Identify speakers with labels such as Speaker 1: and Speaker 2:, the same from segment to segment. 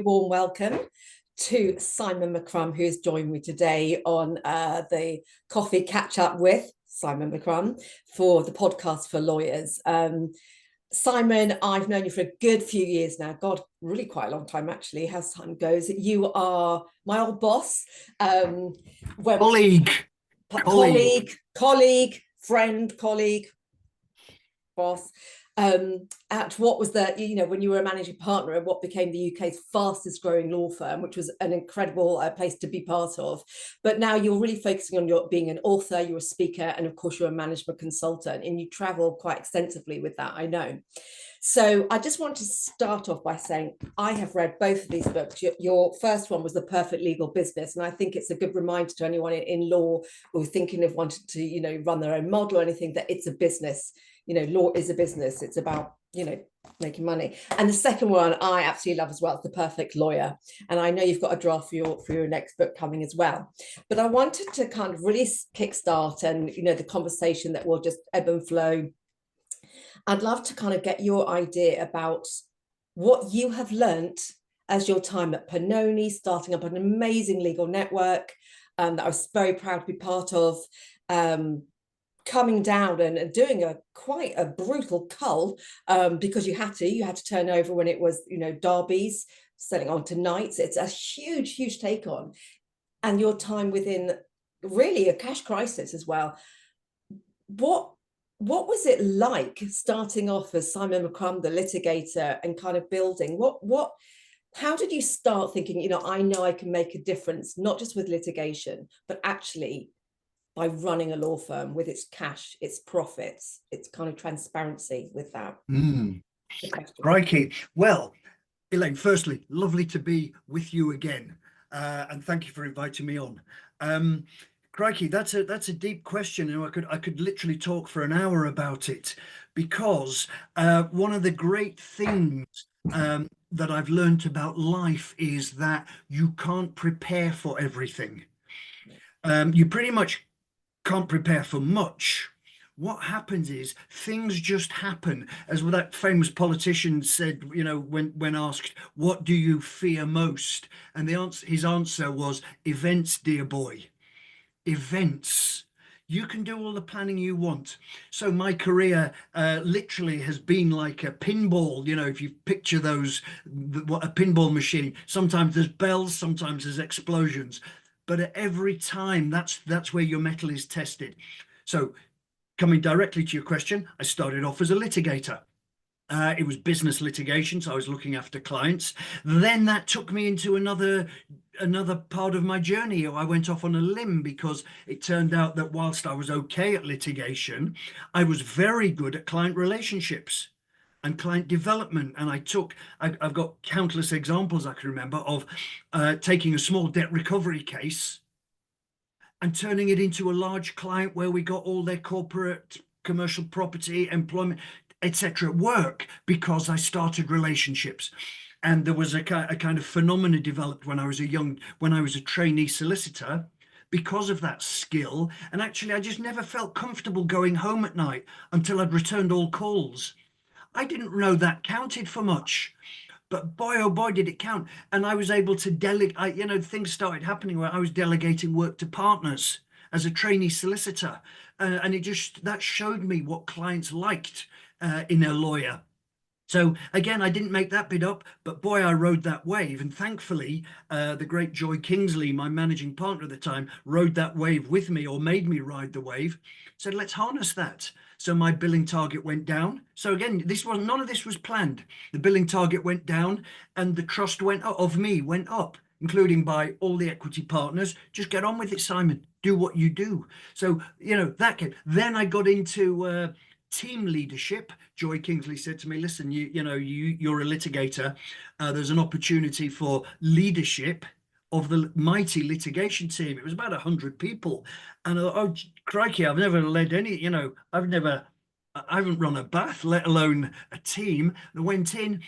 Speaker 1: warm welcome to Simon McCrum, who has joined me today on the coffee catch up with Simon McCrum for the podcast for lawyers. Simon, I've known you for a good few years now. God, really quite a long time, actually, as time goes. You are my old boss.
Speaker 2: Colleague,
Speaker 1: colleague, boss. At what was when you were a managing partner at what became the UK's fastest growing law firm, which was an incredible place to be part of. But now you're really focusing on being an author, you're a speaker, and of course you're a management consultant, and you travel quite extensively with that, I know. So I just want to start off by saying I have read both of these books. Your first one was The Perfect Legal Business, and I think it's a good reminder to anyone in law who is thinking of wanting to, run their own model or anything, that it's a business. Law is a business. It's about, making money. And the second one I absolutely love as well, The Perfect Lawyer. And I know you've got a draft for your next book coming as well. But I wanted to kind of really kickstart and, the conversation that will just ebb and flow. I'd love to kind of get your idea about what you have learnt as your time at Pasini, starting up an amazing legal network that I was very proud to be part of. Coming down and doing quite a brutal cull because you had to turn over when it was derbies, selling on to nights. It's a huge take on, and your time within really a cash crisis as well. What was it like starting off as Simon McCrum, the litigator, and kind of building how did you start thinking, I know I can make a difference, not just with litigation, but actually by running a law firm with its cash, its profits, its kind of transparency with that?
Speaker 2: Crikey. Well, Elaine, firstly, lovely to be with you again. And thank you for inviting me on. Crikey, that's a deep question. I could literally talk for an hour about it, because one of the great things that I've learned about life is that you can't prepare for everything. You pretty much can't prepare for much. What happens is things just happen, as that famous politician said, when asked, what do you fear most? And his answer was events, dear boy. Events. You can do all the planning you want. So my career literally has been like a pinball. If you picture what a pinball machine, sometimes there's bells, sometimes there's explosions. But at every time, that's where your mettle is tested. So coming directly to your question, I started off as a litigator. It was business litigation, so I was looking after clients. Then that took me into another part of my journey. I went off on a limb because it turned out that whilst I was okay at litigation, I was very good at client relationships and client development. And I've got countless examples I can remember of taking a small debt recovery case and turning it into a large client where we got all their corporate, commercial property, employment, etc. work, because I started relationships. And there was a kind of phenomena developed when I was a trainee solicitor, because of that skill. And actually, I just never felt comfortable going home at night until I'd returned all calls. I didn't know that counted for much, but boy, oh boy, did it count. And I was able to delegate, things started happening where I was delegating work to partners as a trainee solicitor. And that showed me what clients liked in a lawyer. So again, I didn't make that bit up, but boy, I rode that wave. And thankfully, the great Joy Kingsley, my managing partner at the time, rode that wave with me, or made me ride the wave, said, let's harness that. So my billing target went down. So again, none of this was planned. The billing target went down and the trust of me went up, including by all the equity partners. Just get on with it, Simon. Do what you do. So, that came. Then I got into team leadership. Joy Kingsley said to me, listen, you're a litigator. There's an opportunity for leadership of the mighty litigation team. It was about 100 people. And oh, crikey, I've never led any, I haven't run a bath, let alone a team. I went in,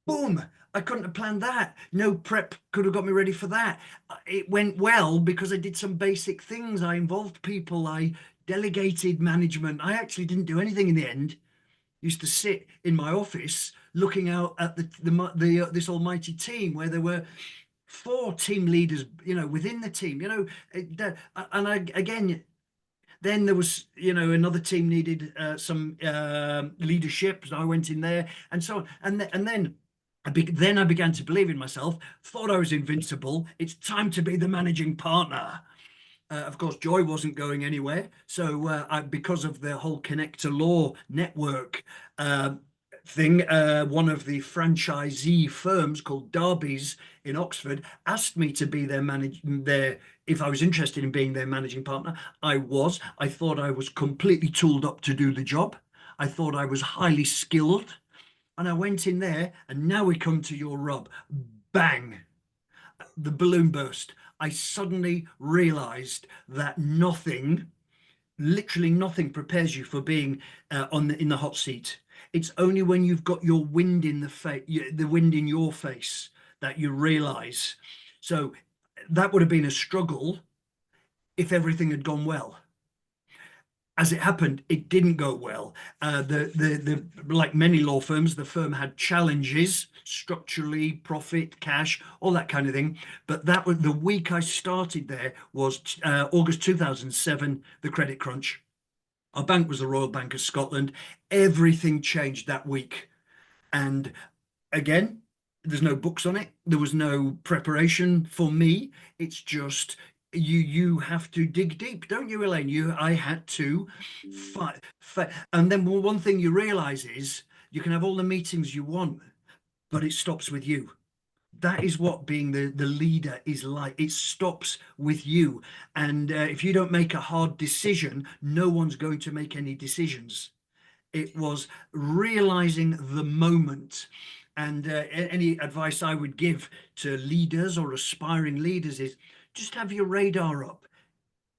Speaker 2: boom, I couldn't have planned that. No prep could have got me ready for that. It went well because I did some basic things. I involved people. I delegated management. I actually didn't do anything in the end. Used to sit in my office looking out at the this almighty team where there were 4 team leaders, within the team, and again, then there was, another team needed some leadership. So I went in there, and so on. And then I began to believe in myself, thought I was invincible. It's time to be the managing partner. Of course, Joy wasn't going anywhere. So because of the whole Connect to Law network thing, one of the franchisee firms called Darby's in Oxford asked me to be if I was interested in being their managing partner. I was. I thought I was completely tooled up to do the job. I thought I was highly skilled. And I went in there, and now we come to your rub. Bang! The balloon burst. I suddenly realized that literally nothing prepares you for being in the hot seat. It's only when you've got your wind in the wind in your face, that you realize. So that would have been a struggle if everything had gone well. As it happened, it didn't go well. Like many law firms, the firm had challenges structurally, profit, cash, all that kind of thing. But that was the week I started there was August 2007, the credit crunch. Our bank was the Royal Bank of Scotland. Everything changed that week. And again, there's no books on it. There was no preparation for me. It's just you have to dig deep, don't you, Elaine? I had to fight. And then one thing you realize is you can have all the meetings you want, but it stops with you. That is what being the leader is like. It stops with you. And if you don't make a hard decision, no one's going to make any decisions. It was realizing the moment. And any advice I would give to leaders or aspiring leaders is just have your radar up.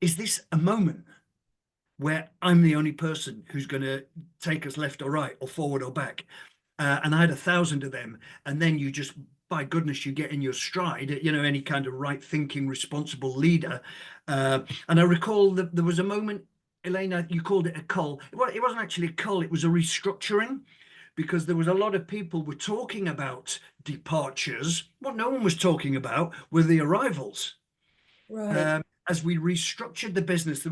Speaker 2: Is this a moment where I'm the only person who's going to take us left or right or forward or back? And I had 1,000 of them. And then you just, by goodness, you get in your stride, any kind of right thinking, responsible leader. And I recall that there was a moment, Elaine, you called it a cull. Well, it wasn't actually a cull, it was a restructuring, because there was a lot of people were talking about departures. What no one was talking about were the arrivals.
Speaker 1: Right.
Speaker 2: As we restructured the business, there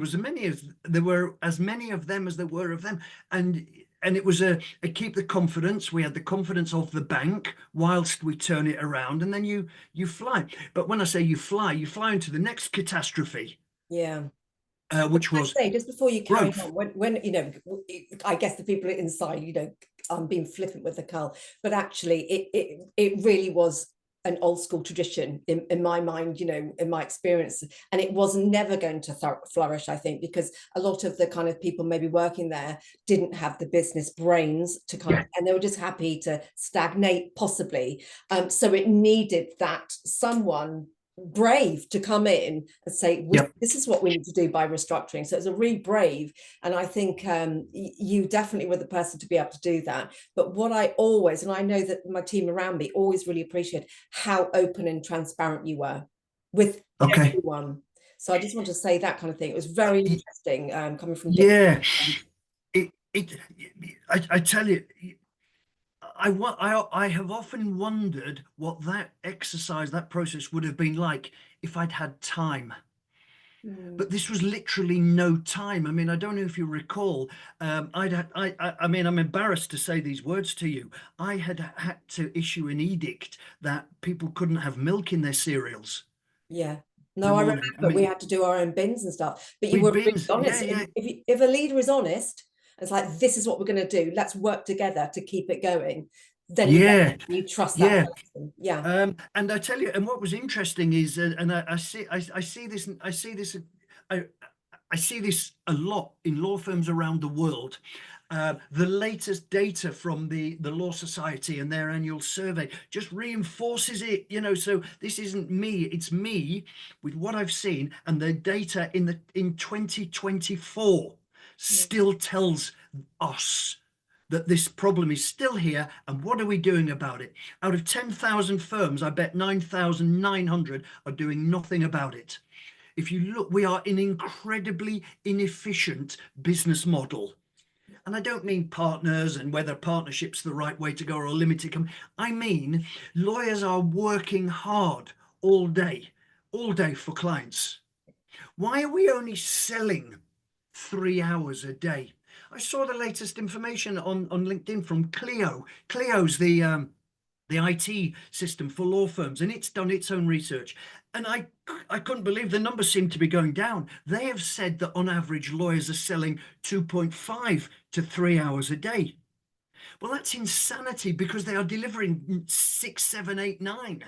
Speaker 2: were as many of them as there were of them, and it was a keep the confidence. We had the confidence of the bank whilst we turn it around, and then you fly. But when I say you fly into the next catastrophe.
Speaker 1: Yeah.
Speaker 2: Which was
Speaker 1: say, just before you carry
Speaker 2: growth.
Speaker 1: on, when I guess the people inside, I'm being flippant with the cull, but actually it really was an old school tradition in my mind, in my experience, and it was never going to flourish, I think, because a lot of the kind of people maybe working there didn't have the business brains to and they were just happy to stagnate, possibly. So it needed that someone brave to come in and say, this is what we need to do by restructuring. So it's a really brave, and I think you definitely were the person to be able to do that. But what I always, and I know that my team around me always really appreciate how open and transparent you were with everyone. So I just want to say that kind of thing. It was very interesting coming from
Speaker 2: I tell you, I have often wondered what that exercise, that process would have been like if I'd had time. But this was literally no time. I mean, I don't know if you recall. I mean, I'm embarrassed to say these words to you. I had to issue an edict that people couldn't have milk in their cereals.
Speaker 1: Yeah. No, I remember. I mean, we had to do our own bins and stuff. But you were really honest.
Speaker 2: Yeah.
Speaker 1: If a leader is honest, it's like, this is what we're going to do. Let's work together to keep it going. Then you trust that person. Yeah.
Speaker 2: And I tell you, and what was interesting is, and I see this a lot in law firms around the world. The latest data from the Law Society and their annual survey just reinforces it. So this isn't me; it's me with what I've seen, and the data in 2024 still tells us that this problem is still here, and what are we doing about it? Out of 10,000 firms, I bet 9,900 are doing nothing about it. If you look, we are an incredibly inefficient business model. and I don't mean partners and whether partnership's the right way to go or a limited company. I mean, lawyers are working hard all day for clients. Why are we only selling 3 hours a day? I saw the latest information on LinkedIn from Clio. Clio's the IT system for law firms, and it's done its own research. And I couldn't believe the numbers seem to be going down. They have said that on average, lawyers are selling 2.5 to 3 hours a day. Well, that's insanity because they are delivering 6, 7, 8, 9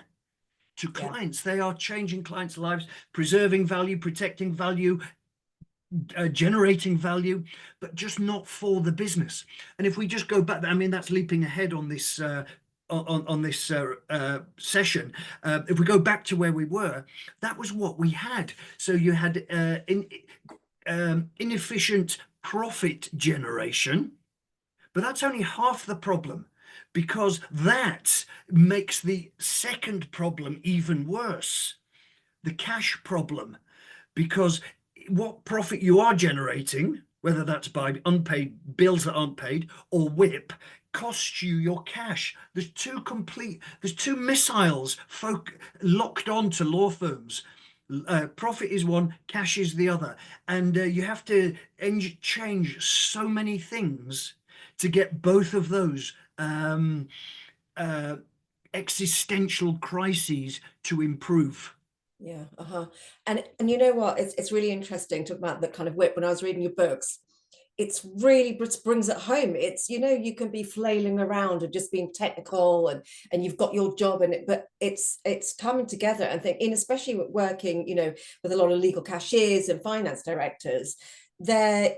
Speaker 2: to clients. They are changing clients' lives, preserving value, protecting value, generating value, but just not for the business. And if we just go back, I mean, that's leaping ahead on this session. If we go back to where we were, that was what we had. So you had inefficient profit generation, but that's only half the problem, because that makes the second problem even worse, the cash problem, because what profit you are generating, whether that's by unpaid bills that aren't paid or WIP, costs you your cash. There's two missiles locked onto law firms. Profit is one, cash is the other, and you have to change so many things to get both of those existential crises to improve.
Speaker 1: Yeah. And you know what? It's really interesting talking about the kind of whip. When I was reading your books, it's really brings it home. It's, you know, you can be flailing around and just being technical and you've got your job in it, but it's coming together and think, in especially working, you know, with a lot of legal cashiers and finance directors, there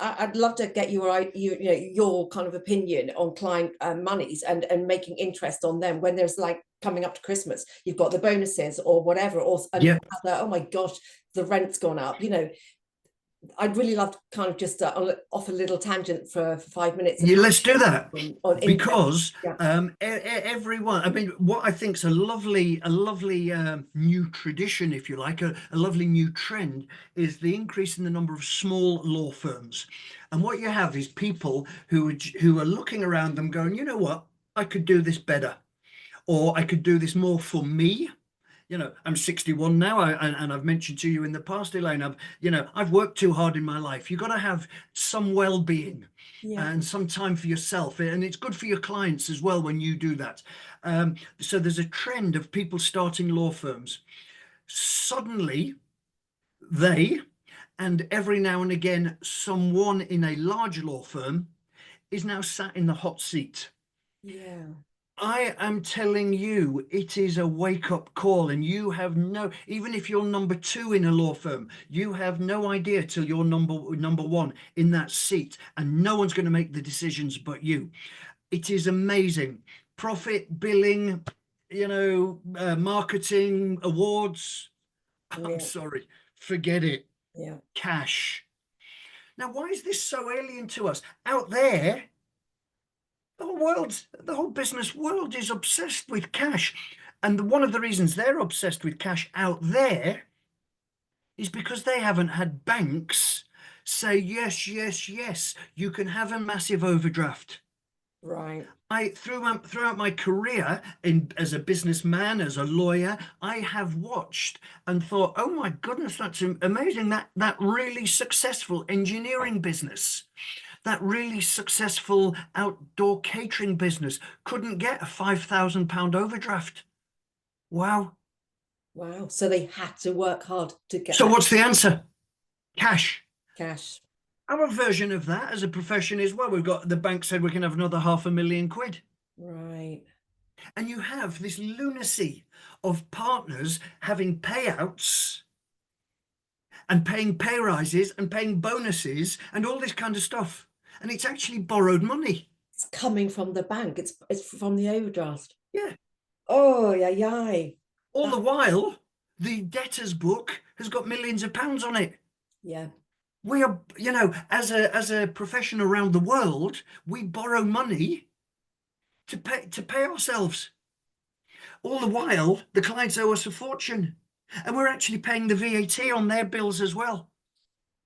Speaker 1: I'd love to get your kind of opinion on client monies and making interest on them when there's like coming up to Christmas, you've got the bonuses or whatever, or oh my gosh, the rent's gone up, you know. I'd really love to kind of just off a little tangent for 5 minutes.
Speaker 2: Yeah, let's do that, because
Speaker 1: yeah.
Speaker 2: Everyone, I mean, what I think is a lovely new tradition, if you like, a lovely new trend, is the increase in the number of small law firms. And what you have is people who are looking around them going, you know what, I could do this better, or I could do this more for me. You know, I'm 61 now, and I've mentioned to you in the past, Elaine, I've worked too hard in my life. You've got to have some well-being and some time for yourself, and it's good for your clients as well when you do that. So there's a trend of people starting law firms. Suddenly, and every now and again, someone in a large law firm is now sat in the hot seat.
Speaker 1: Yeah.
Speaker 2: I am telling you, it is a wake-up call, and you have even if you're number 2 in a law firm, you have no idea till you're number 1 in that seat, and no one's going to make the decisions but you. It is amazing. Profit, billing, marketing, awards. I'm sorry, forget it.
Speaker 1: Yeah.
Speaker 2: Cash. Now, why is this so alien to us? Out there, the whole business world is obsessed with cash. And one of the reasons they're obsessed with cash out there is because they haven't had banks say, yes, you can have a massive overdraft.
Speaker 1: Right.
Speaker 2: Throughout my career as a businessman, as a lawyer, I have watched and thought, oh my goodness, that's amazing. That really successful engineering business, that really successful outdoor catering business couldn't get a £5,000 overdraft. Wow.
Speaker 1: So they had to work hard to get.
Speaker 2: So what's the answer? Cash. Our version of that as a profession is, well, the bank said we can have another £500,000.
Speaker 1: Right.
Speaker 2: And you have this lunacy of partners having payouts and paying pay rises and paying bonuses and all this kind of stuff. And it's actually borrowed money.
Speaker 1: It's coming from the bank. It's from the overdraft.
Speaker 2: Yeah.
Speaker 1: Oh, yeah.
Speaker 2: All the while, the debtor's book has got millions of pounds on it.
Speaker 1: Yeah.
Speaker 2: We are, as a profession around the world, we borrow money to pay ourselves. All the while, the clients owe us a fortune, and we're actually paying the VAT on their bills as well.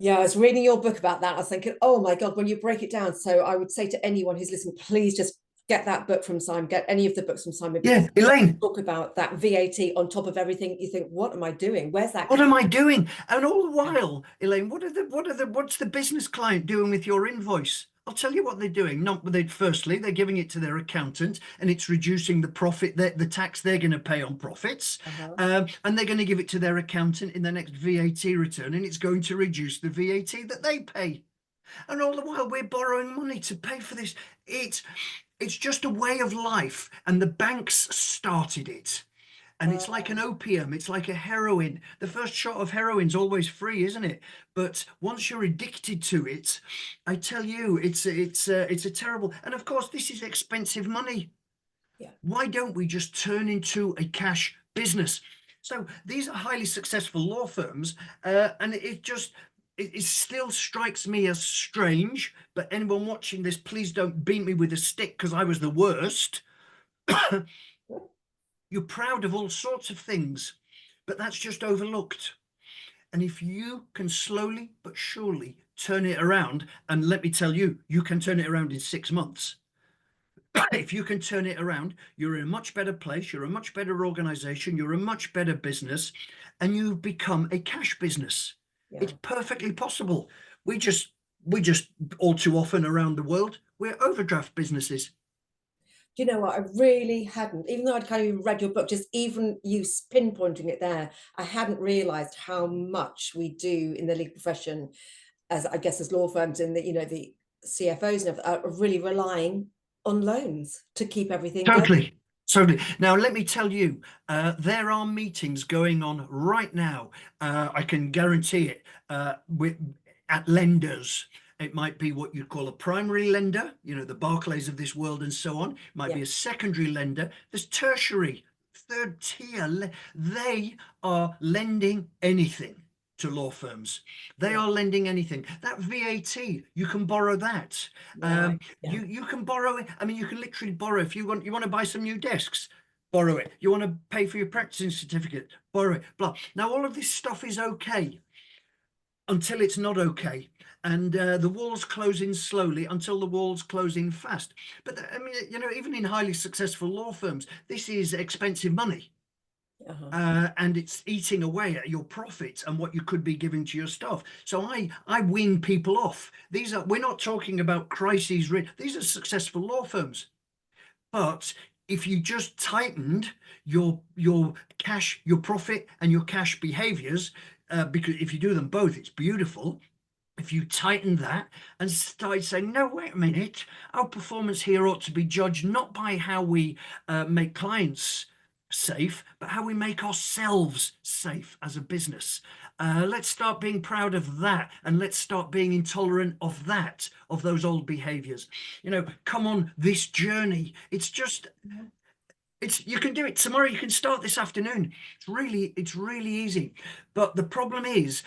Speaker 1: Yeah, I was reading your book about that. I was thinking, oh my God, when you break it down. So I would say to anyone who's listening, please just get that book from Simon, get any of the books from Simon, because
Speaker 2: Yeah, Elaine,
Speaker 1: talk about that VAT on top of everything. You think, what am I doing? Where's that?
Speaker 2: what am I doing? And all the while, Elaine, what's the business client doing with your invoice? I'll tell you what they're doing. Not they firstly, they're giving it to their accountant, and it's reducing the profit that the tax they're going to pay on profits.
Speaker 1: Uh-huh.
Speaker 2: And they're going to give it to their accountant in the next VAT return, and it's going to reduce the VAT that they pay. And all the while, we're borrowing money to pay for this. It's just a way of life, and the banks started it. And it's like an opium, it's like a heroin. The first shot of heroin's always free, isn't it? But once you're addicted to it, I tell you, it's a terrible. And of course, this is expensive money.
Speaker 1: Yeah.
Speaker 2: Why don't we just turn into a cash business? So these are highly successful law firms, and it still strikes me as strange. But anyone watching this, please don't beat me with a stick because I was the worst. You're proud of all sorts of things, but that's just overlooked. And if you can slowly but surely turn it around, and let me tell you, you can turn it around in 6 months. If you can turn it around, you're in a much better place, you're a much better organization, you're a much better business, and you've become a cash business.
Speaker 1: Yeah.
Speaker 2: It's perfectly possible. We just all too often around the world, we're overdraft businesses.
Speaker 1: Do you know what? I really hadn't, even though I'd kind of read your book, just even you pinpointing it there, I hadn't realized how much we do in the legal profession, as I guess as law firms and the CFOs and are really relying on loans to keep everything going.
Speaker 2: Totally. Totally. Now, let me tell you, there are meetings going on right now. I can guarantee it at lenders. It might be what you'd call a primary lender, the Barclays of this world and so on. It might be a secondary lender. There's tertiary, third tier. They are lending anything to law firms. They are lending anything. That VAT, you can borrow that. You can borrow it. I mean, you can literally borrow if you want to buy some new desks, borrow it. You want to pay for your practicing certificate, borrow it. Blah. Now, all of this stuff is okay until it's not okay. And the walls close in slowly until the walls close in fast. But I mean, even in highly successful law firms, this is expensive money. And it's eating away at your profit and what you could be giving to your staff. So I wean people off. We're not talking about crises. These are successful law firms. But if you just tightened your cash, your profit and your cash behaviors, because if you do them both, it's beautiful. If you tighten that and start saying, no, wait a minute, our performance here ought to be judged not by how we make clients safe, but how we make ourselves safe as a business. Let's start being proud of that, and let's start being intolerant of that, of those old behaviors. Come on this journey. You can do it tomorrow. You can start this afternoon. It's really easy. But the problem is,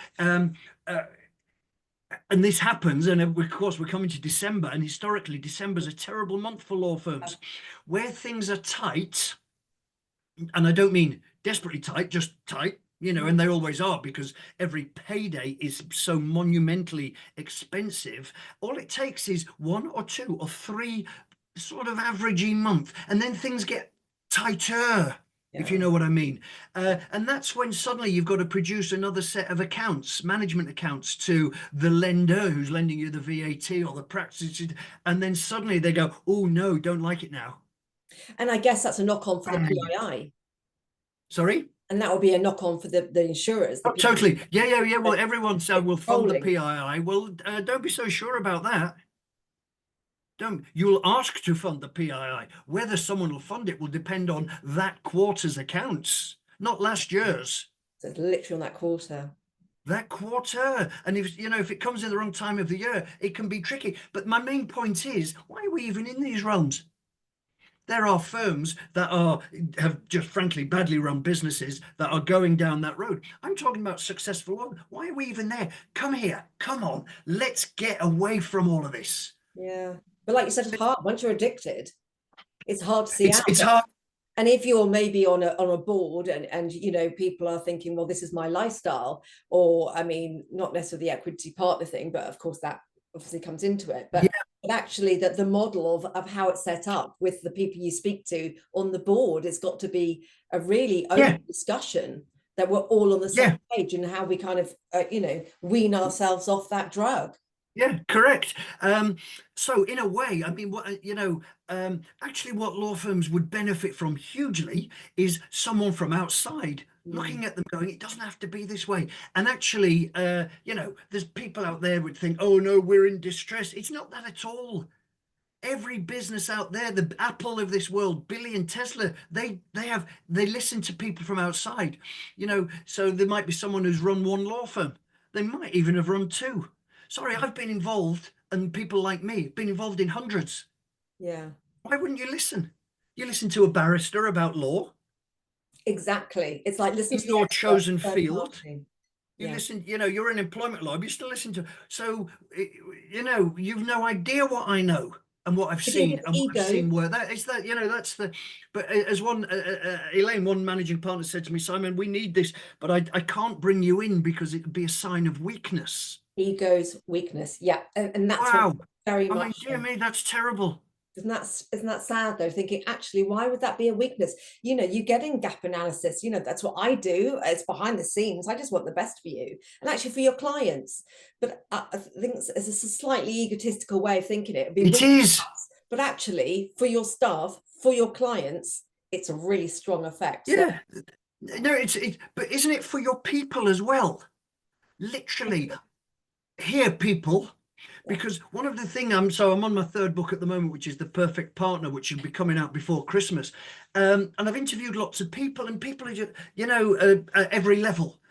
Speaker 2: and this happens, and of course we're coming to December, and historically December's a terrible month for law firms, where things are tight. And I don't mean desperately tight, just tight, and they always are, because every payday is so monumentally expensive. All it takes is 1 or 2 or 3 sort of averagey month, and then things get tighter, if you know what I mean. And that's when suddenly you've got to produce another set of accounts, management accounts, to the lender who's lending you the VAT or the practice, and then suddenly they go, oh no, don't like it now.
Speaker 1: And I guess that's a knock-on for the PII.
Speaker 2: Sorry?
Speaker 1: And that will be a knock-on for the insurers.
Speaker 2: Oh, totally. Yeah. Well, everyone said we'll fund the PII. Well, don't be so sure about that. You'll ask to fund the PII. Whether someone will fund it will depend on that quarter's accounts, not last year's.
Speaker 1: So it's literally on that quarter.
Speaker 2: That quarter. And if it comes in the wrong time of the year, it can be tricky. But my main point is, why are we even in these realms? There are firms that have just frankly badly run businesses that are going down that road. I'm talking about successful ones. Why are we even there? Come here. Come on. Let's get away from all of this.
Speaker 1: Yeah. But like you said, it's hard. Once you're addicted, it's hard to see out.
Speaker 2: It's hard.
Speaker 1: And if you're maybe on a board and you know, people are thinking, well, this is my lifestyle, or I mean, not necessarily the equity partner thing, but of course that obviously comes into it.
Speaker 2: Yeah,
Speaker 1: But actually that the model of how it's set up with the people you speak to on the board, it's got to be a really
Speaker 2: yeah,
Speaker 1: open discussion that we're all on the same
Speaker 2: yeah.
Speaker 1: page and how we kind of, you know, wean ourselves off that drug.
Speaker 2: Yeah, correct. So in a way, I mean, what actually, what law firms would benefit from hugely is someone from outside
Speaker 1: Mm,
Speaker 2: looking at them, going, "It doesn't have to be this way." And actually, there's people out there would think, "Oh no, we're in distress." It's not that at all. Every business out there, the Apple of this world, Billy and Tesla, they listen to people from outside. So there might be someone who's run one law firm. They might even have run two. Sorry, I've been involved, and people like me have been involved in hundreds.
Speaker 1: yeah.
Speaker 2: Why wouldn't you listen? You listen to a barrister about law
Speaker 1: Exactly. It's like listen
Speaker 2: in
Speaker 1: to the
Speaker 2: your
Speaker 1: expert
Speaker 2: chosen
Speaker 1: third
Speaker 2: field.
Speaker 1: party.
Speaker 2: You
Speaker 1: Yeah.
Speaker 2: listen, you're an employment lawyer, but you still listen to. So, you've no idea what I know and what I've
Speaker 1: I think
Speaker 2: seen
Speaker 1: it's
Speaker 2: and what I've
Speaker 1: ego.
Speaker 2: seen where that is that, that's the, but as Elaine, one managing partner said to me, Simon, we need this, but I can't bring you in because it would be a sign of weakness.
Speaker 1: Ego's weakness. Yeah. And that's what
Speaker 2: Wow.
Speaker 1: very
Speaker 2: I
Speaker 1: much
Speaker 2: mean, dear me, that's terrible.
Speaker 1: isn't that sad though? Thinking actually, why would that be a weakness? You know, you get in gap analysis, you know, that's what I do. It's behind the scenes. I just want the best for you and actually for your clients. But I think it's a slightly egotistical way of thinking it. It'd be
Speaker 2: It
Speaker 1: weak,
Speaker 2: is.
Speaker 1: but actually for your staff, for your clients, it's a really strong effect. So
Speaker 2: Yeah. No, but isn't it for your people as well? Literally, hear people,
Speaker 1: yeah,
Speaker 2: because one of the thing I'm on my third book at the moment, which is The Perfect Partner, which should be coming out before Christmas. And I've interviewed lots of people, and people are just, at every level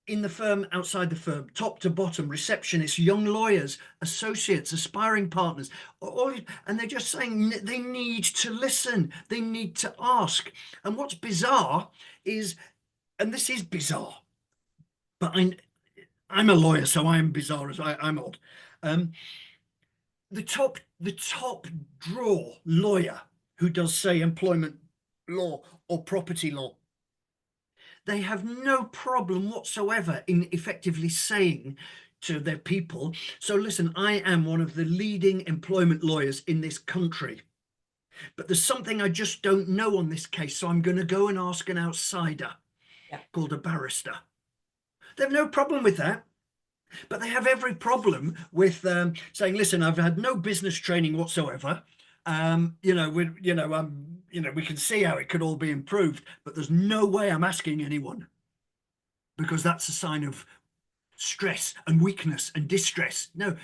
Speaker 2: in the firm, outside the firm, top to bottom, receptionists, young lawyers, associates, aspiring partners, all, and they're just saying they need to listen, they need to ask. And what's bizarre is, and this is bizarre, but I'm a lawyer, so I'm bizarre as I'm odd. Um, the top draw lawyer who does, say, employment law or property law, they have no problem whatsoever in effectively saying to their people, so listen, I am one of the leading employment lawyers in this country, but there's something I just don't know on this case, so I'm going to go and ask an outsider
Speaker 1: yeah.
Speaker 2: called a barrister. They have no problem with that. But they have every problem with saying, "Listen, I've had no business training whatsoever. We can see how it could all be improved, but there's no way I'm asking anyone because that's a sign of stress and weakness and distress." No,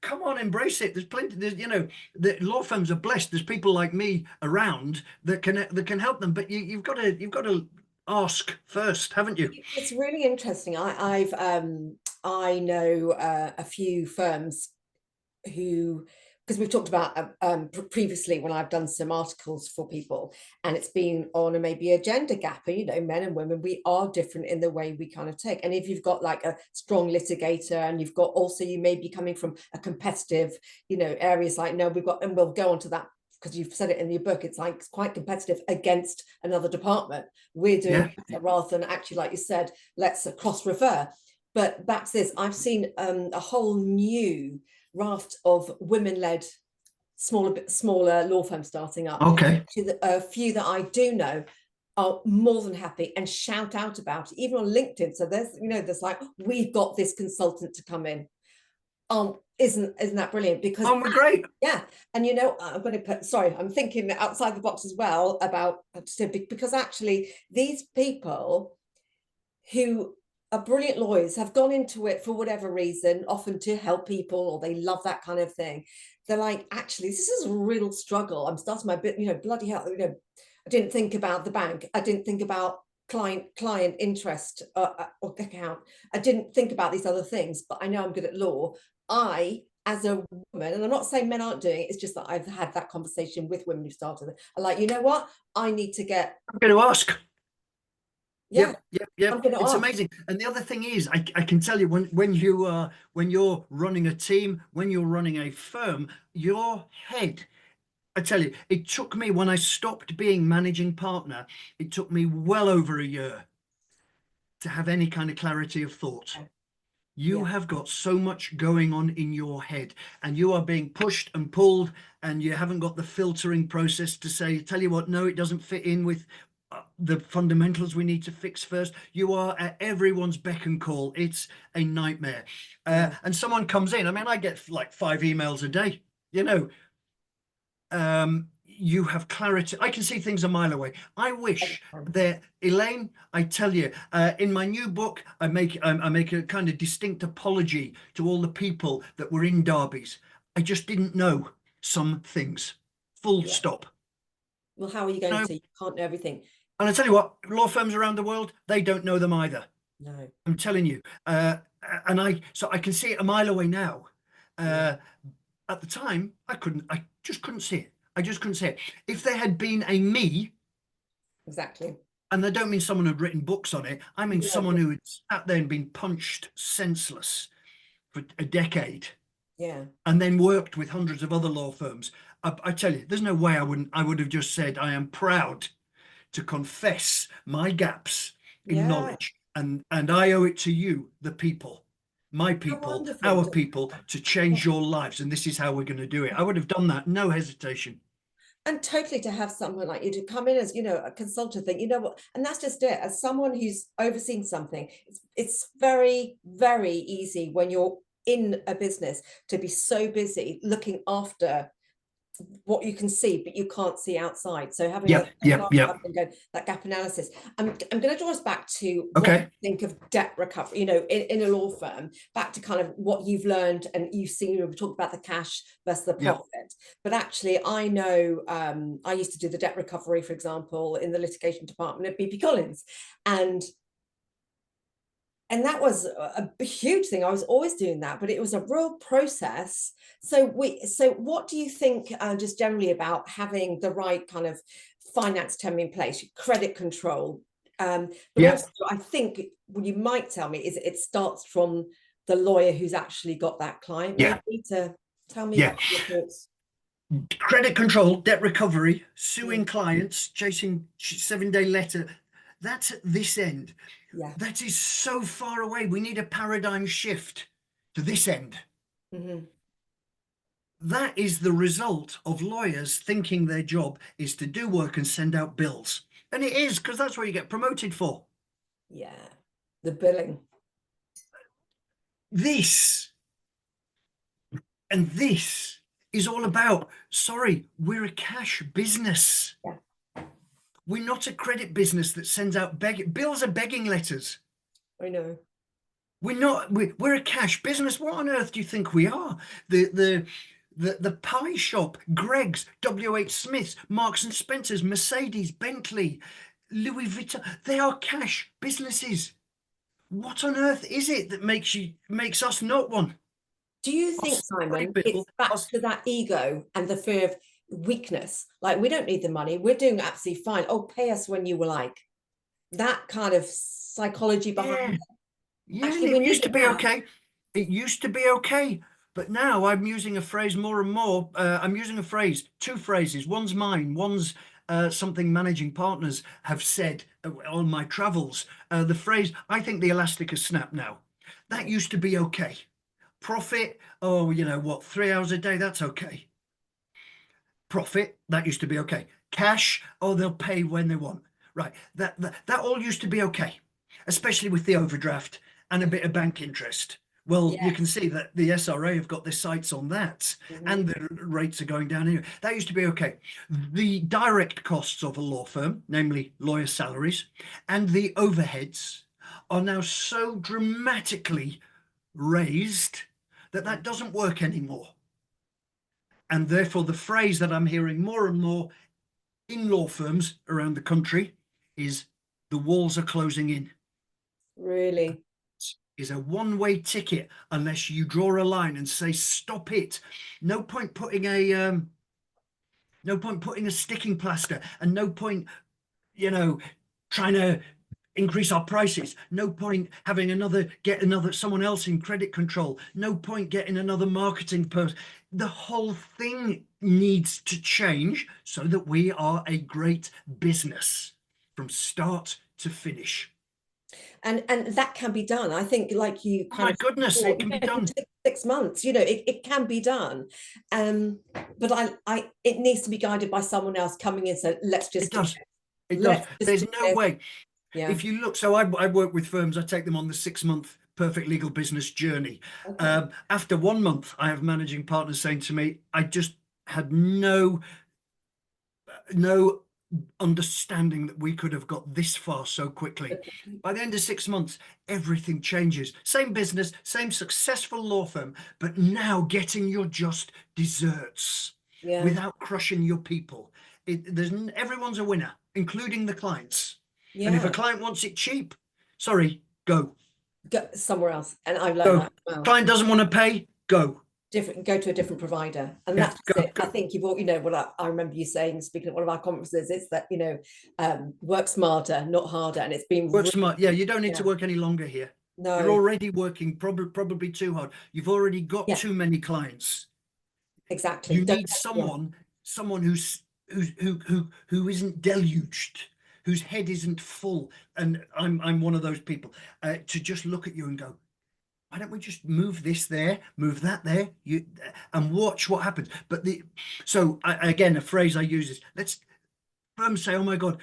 Speaker 2: come on, embrace it. There's plenty. The law firms are blessed. There's people like me around that can help them. But you've got to ask first, haven't you?
Speaker 1: It's really interesting. I know a few firms who, because we've talked about previously when I've done some articles for people, and it's been on maybe a gender gap, and you know, men and women, we are different in the way we kind of take. And if you've got like a strong litigator, and you've got also, you may be coming from a competitive, you know, areas like, no, we've got, and we'll go on to that because you've said it in your book, it's like it's quite competitive against another department. We're doing
Speaker 2: Yeah,
Speaker 1: better rather than actually, like you said, let's cross refer. But that's this. I've seen a whole new raft of women-led smaller law firms starting up.
Speaker 2: okay.
Speaker 1: A few that I do know are more than happy and shout out about it, even on LinkedIn. So there's like, we've got this consultant to come in. Isn't that brilliant? Because
Speaker 2: Oh, we're great.
Speaker 1: yeah, and you know, I'm going to put, sorry, I'm thinking outside the box as well about, because actually these people who are brilliant lawyers have gone into it for whatever reason, often to help people, or they love that kind of thing. They're like, actually, this is a real struggle. I'm starting my bit, bloody hell, I didn't think about the bank. I didn't think about client interest account. I didn't think about these other things, but I know I'm good at law. I, as a woman, and I'm not saying men aren't doing it, it's just that I've had that conversation with women who started it. I'm like, you know what? I need to get,
Speaker 2: I'm going to ask.
Speaker 1: yeah,
Speaker 2: Yep.
Speaker 1: I'm going to
Speaker 2: It's
Speaker 1: ask.
Speaker 2: amazing. And the other thing is, I can tell you, when you're running a team, when you're running a firm, your head I tell you, it took me, when I stopped being managing partner, it took me well over a year to have any kind of clarity of thought. You
Speaker 1: Yeah,
Speaker 2: have got so much going on in your head, and you are being pushed and pulled, and you haven't got the filtering process to say, tell you what, no, it doesn't fit in with the fundamentals we need to fix first. You are at everyone's beck and call. It's a nightmare.
Speaker 1: yeah,
Speaker 2: And someone comes in, I mean, I get like 5 emails a day, you know. You have clarity. I can see things a mile away. I wish that, Elaine, I tell you, in my new book, I make a kind of distinct apology to all the people that were in derbies. I just didn't know some things. Full
Speaker 1: yeah.
Speaker 2: stop.
Speaker 1: Well, how are you
Speaker 2: You
Speaker 1: going
Speaker 2: know,
Speaker 1: to? You can't know everything.
Speaker 2: and I tell you what, law firms around the world, they don't know them either.
Speaker 1: No.
Speaker 2: I'm telling you. So I can see it a mile away now.
Speaker 1: Yeah,
Speaker 2: Uh, at the time, I just couldn't see it. I just couldn't see it. If there had been a me,
Speaker 1: exactly.
Speaker 2: and I don't mean someone who'd written books on it, I mean
Speaker 1: Yeah,
Speaker 2: someone who had sat there and been punched senseless for a decade
Speaker 1: yeah,
Speaker 2: and then worked with hundreds of other law firms. I tell you, there's no way I would have just said, I am proud to confess my gaps in
Speaker 1: yeah.
Speaker 2: knowledge, and I owe it to you, the people, my
Speaker 1: How
Speaker 2: people,
Speaker 1: wonderful.
Speaker 2: our people, to change your lives, and this is how we're going to do it. I would have done that, no hesitation.
Speaker 1: And totally to have someone like you to come in as, a consultant thing, you know what, and that's just it. As someone who's overseen something, it's very, very easy when you're in a business to be so busy looking after what you can see, but you can't see outside. So having a
Speaker 2: Yep, yep,
Speaker 1: glass
Speaker 2: yep.
Speaker 1: up and go that gap analysis. I'm going to draw us back to what
Speaker 2: Okay.
Speaker 1: you think of debt recovery, in a law firm, back to kind of what you've learned and you've seen. We talked about the cash versus the
Speaker 2: Yep.
Speaker 1: profit, but actually I know I used to do the debt recovery, for example, in the litigation department at BP Collins, and that was a huge thing. I was always doing that, but it was a real process. So what do you think, just generally, about having the right kind of finance term in place, credit control, but
Speaker 2: Yep.
Speaker 1: also I think what you might tell me is it starts from the lawyer who's actually got that client,
Speaker 2: Yeah.
Speaker 1: maybe, to tell me
Speaker 2: Yeah.
Speaker 1: what your thoughts.
Speaker 2: Credit control, debt recovery, suing
Speaker 1: Mm,
Speaker 2: clients, chasing 7-day letter. That's at this end.
Speaker 1: yeah.
Speaker 2: That is so far away. We need a paradigm shift to this end.
Speaker 1: Mm-hmm.
Speaker 2: That is the result of lawyers thinking their job is to do work and send out bills. And it is, because that's what you get promoted for.
Speaker 1: Yeah. The billing.
Speaker 2: This and this is all about, sorry, we're a cash business.
Speaker 1: Yeah.
Speaker 2: We're not a credit business that sends out bills are begging letters.
Speaker 1: I know.
Speaker 2: We're not. We're a cash business. What on earth do you think we are? The pie shop, Greg's, WH Smith's, Marks and Spencer's, Mercedes, Bentley, Louis Vuitton. They are cash businesses. What on earth is it that makes us not one?
Speaker 1: Do you
Speaker 2: Our
Speaker 1: think,
Speaker 2: story,
Speaker 1: Simon,
Speaker 2: Bill.
Speaker 1: it's back to that ego and the fear of weakness? Like, we don't need the money. We're doing absolutely fine. Oh, pay us when you were like. That kind of psychology behind
Speaker 2: Yeah,
Speaker 1: it.
Speaker 2: yeah. And
Speaker 1: Actually, we
Speaker 2: it
Speaker 1: need
Speaker 2: used to
Speaker 1: it
Speaker 2: be
Speaker 1: now.
Speaker 2: okay. It used to be okay. But now I'm using a phrase more and more. I'm using a phrase, two phrases. One's mine, one's something managing partners have said on my travels. The phrase, I think the elastic has snapped now. That
Speaker 1: Right.
Speaker 2: used to be okay. Profit, oh, you know what, 3 hours a day, that's okay. Profit, that used to be okay. Cash, oh, they'll pay when they want. Right, that all used to be okay, especially with the overdraft and a bit of bank interest. Well, you can
Speaker 1: Yes.
Speaker 2: see that the SRA have got their sights on that,
Speaker 1: Mhm.
Speaker 2: and the rates are going down anyway. That used to be okay. The direct costs of a law firm, namely lawyer salaries, and the overheads are now so dramatically raised that that doesn't work anymore. And therefore, the phrase that I'm hearing more and more in law firms around the country is the walls are closing in.
Speaker 1: Really.
Speaker 2: Is a one-way ticket unless you draw a line and say stop it. No point putting a sticking plaster, and no point, you know, trying to increase our prices. No point having get another someone else in credit control. No point getting another marketing person. The whole thing needs to change so that we are a great business from start to finish.
Speaker 1: And that can be done. I think, like you
Speaker 2: Oh
Speaker 1: kind
Speaker 2: my
Speaker 1: of
Speaker 2: goodness,
Speaker 1: thought,
Speaker 2: it can be
Speaker 1: you know,
Speaker 2: done.
Speaker 1: 6 months, you know, it can be done. But it needs to be guided by someone else coming in. So let's
Speaker 2: It
Speaker 1: just do
Speaker 2: does.
Speaker 1: it.
Speaker 2: It does.
Speaker 1: Let's just
Speaker 2: There's
Speaker 1: do
Speaker 2: no
Speaker 1: this.
Speaker 2: way.
Speaker 1: Yeah.
Speaker 2: If you look, so I work with firms, I take them on the 6-month perfect legal business journey.
Speaker 1: Okay.
Speaker 2: After 1 month, I have managing partners saying to me, I just had no understanding that we could have got this far so quickly. By the end of 6 months, everything changes. Same business, same successful law firm, but now getting your just desserts
Speaker 1: Yeah.
Speaker 2: without crushing your people. Everyone's a winner, including the clients. And if a
Speaker 1: Yeah.
Speaker 2: client wants it cheap, sorry, go.
Speaker 1: Go somewhere else. And I've learned
Speaker 2: Go.
Speaker 1: that as well.
Speaker 2: Client doesn't want to pay, go.
Speaker 1: Go to a different provider, and
Speaker 2: Yeah,
Speaker 1: that's
Speaker 2: go,
Speaker 1: it. I
Speaker 2: go.
Speaker 1: think you've all, you know, what I remember you saying, speaking at one of our conferences, it's that, you know, work smarter, not harder. And it's been
Speaker 2: Work
Speaker 1: really,
Speaker 2: smart. Yeah, you don't need to
Speaker 1: yeah,
Speaker 2: work any longer here. You're
Speaker 1: no,
Speaker 2: already working probably too hard. You've already got
Speaker 1: yeah,
Speaker 2: too many clients.
Speaker 1: exactly.
Speaker 2: You
Speaker 1: Don't,
Speaker 2: need
Speaker 1: yeah,
Speaker 2: someone who isn't deluged, whose head isn't full. And I'm one of those people, to just look at you and go, why don't we just move this there, move that there, and watch what happens. But again, a phrase I use is, let's firms say, oh my God,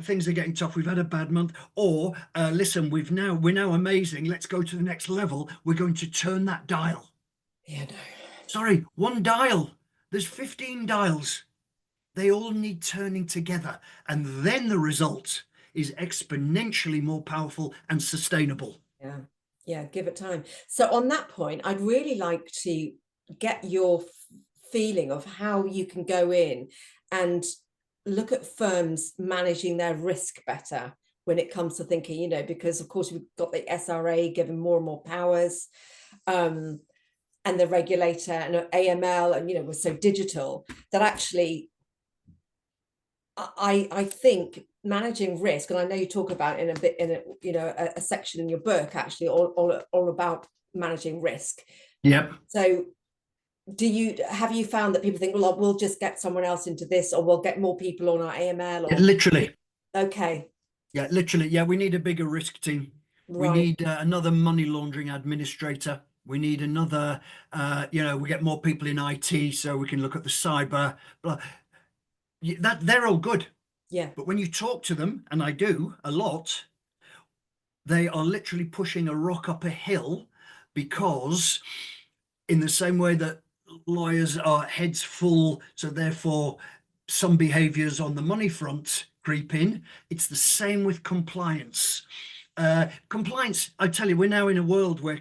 Speaker 2: things are getting tough, we've had a bad month, or listen, we're now amazing, let's go to the next level, we're going to turn that dial.
Speaker 1: yeah, no,
Speaker 2: Sorry, one dial. There's 15 dials. They all need turning together. And then the result is exponentially more powerful and sustainable.
Speaker 1: yeah, yeah. Give it time. So on that point, I'd really like to get your feeling of how you can go in and look at firms managing their risk better when it comes to thinking, you know, because of course we've got the SRA giving more and more powers, and the regulator and AML, and, you know, we're so digital that actually I think managing risk, and I know you talk about it in a bit, in a section in your book, actually, all about managing risk.
Speaker 2: Yep.
Speaker 1: So have you found that people think, well, we'll just get someone else into this, or we'll get more people on our AML,
Speaker 2: Yeah,
Speaker 1: or
Speaker 2: literally.
Speaker 1: okay,
Speaker 2: Yeah, literally. Yeah, we need a bigger risk team. We
Speaker 1: right,
Speaker 2: need another money laundering administrator. We need another, we get more people in IT so we can look at the cyber. Blah. That they're all good.
Speaker 1: yeah,
Speaker 2: But when you talk to them, and I do a lot, they are literally pushing a rock up a hill because, in the same way that lawyers are heads full, so therefore some behaviors on the money front creep in, it's the same with compliance. Compliance, I tell you, we're now in a world where,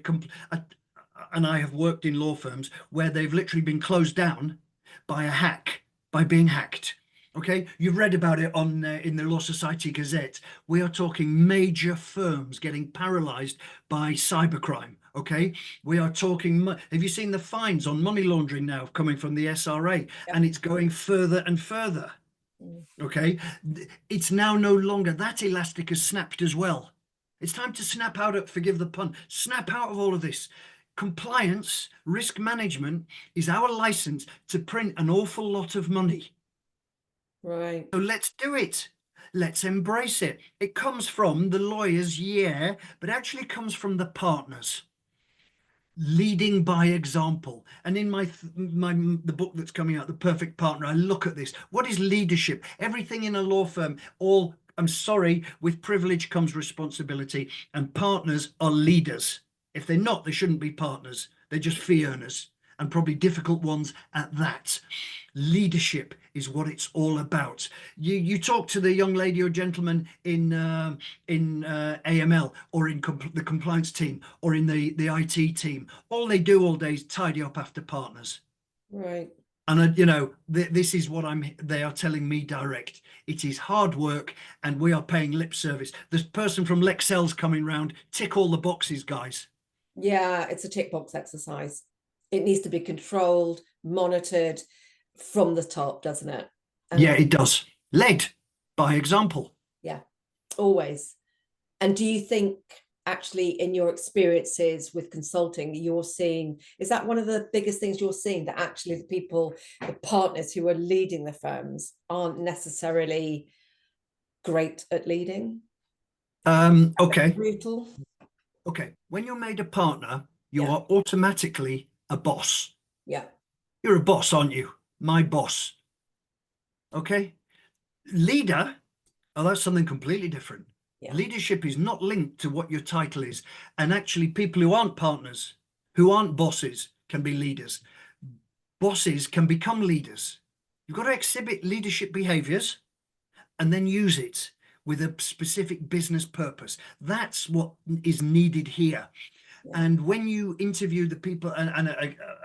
Speaker 2: and I have worked in law firms where they've literally been closed down by a hack, by being hacked. Okay, you've read about it on in the Law Society Gazette. We are talking major firms getting paralyzed by cybercrime. Okay, we are talking. Have you seen the fines on money laundering now coming from the SRA?
Speaker 1: yeah,
Speaker 2: And it's going further and further. Okay, it's now no longer that elastic has snapped as well. It's time to snap out of, forgive the pun, snap out of all of this. Compliance, risk management is our license to print an awful lot of money.
Speaker 1: right,
Speaker 2: So let's do it. Let's embrace it. It comes from the lawyers, yeah, but actually comes from the partners. Leading by example. And in the book that's coming out, The Perfect Partner, I look at this. What is leadership? Everything in a law firm, I'm sorry, with privilege comes responsibility, and partners are leaders. If they're not, they shouldn't be partners. They're just fee earners, and probably difficult ones at that. Leadership is what it's all about. You talk to the young lady or gentleman in AML, or in the compliance team, or in the IT team. All they do all day is tidy up after partners.
Speaker 1: right.
Speaker 2: And this is what they are telling me direct. It is hard work, and we are paying lip service. This person from Lexcel's coming round. Tick all the boxes, guys.
Speaker 1: Yeah, it's a tick box exercise. It needs to be controlled, monitored from the top, doesn't it?
Speaker 2: Yeah,
Speaker 1: And
Speaker 2: it does. Led by example.
Speaker 1: yeah, always. And do you think actually in your experiences with consulting you're seeing, is that one of the biggest things you're seeing, that actually the people, the partners who are leading the firms aren't necessarily great at leading?
Speaker 2: Okay.
Speaker 1: Brutal.
Speaker 2: Okay. When you're made a partner, you
Speaker 1: Yeah.
Speaker 2: are automatically a boss.
Speaker 1: Yeah.
Speaker 2: You're a boss, aren't you? My boss. Okay. Leader, oh, that's something completely different.
Speaker 1: Yeah.
Speaker 2: Leadership is not linked to what your title is. And actually, people who aren't partners, who aren't bosses, can be leaders. Bosses can become leaders. You've got to exhibit leadership behaviors and then use it with a specific business purpose. That's what is needed here.
Speaker 1: Yeah.
Speaker 2: And when you interview the people,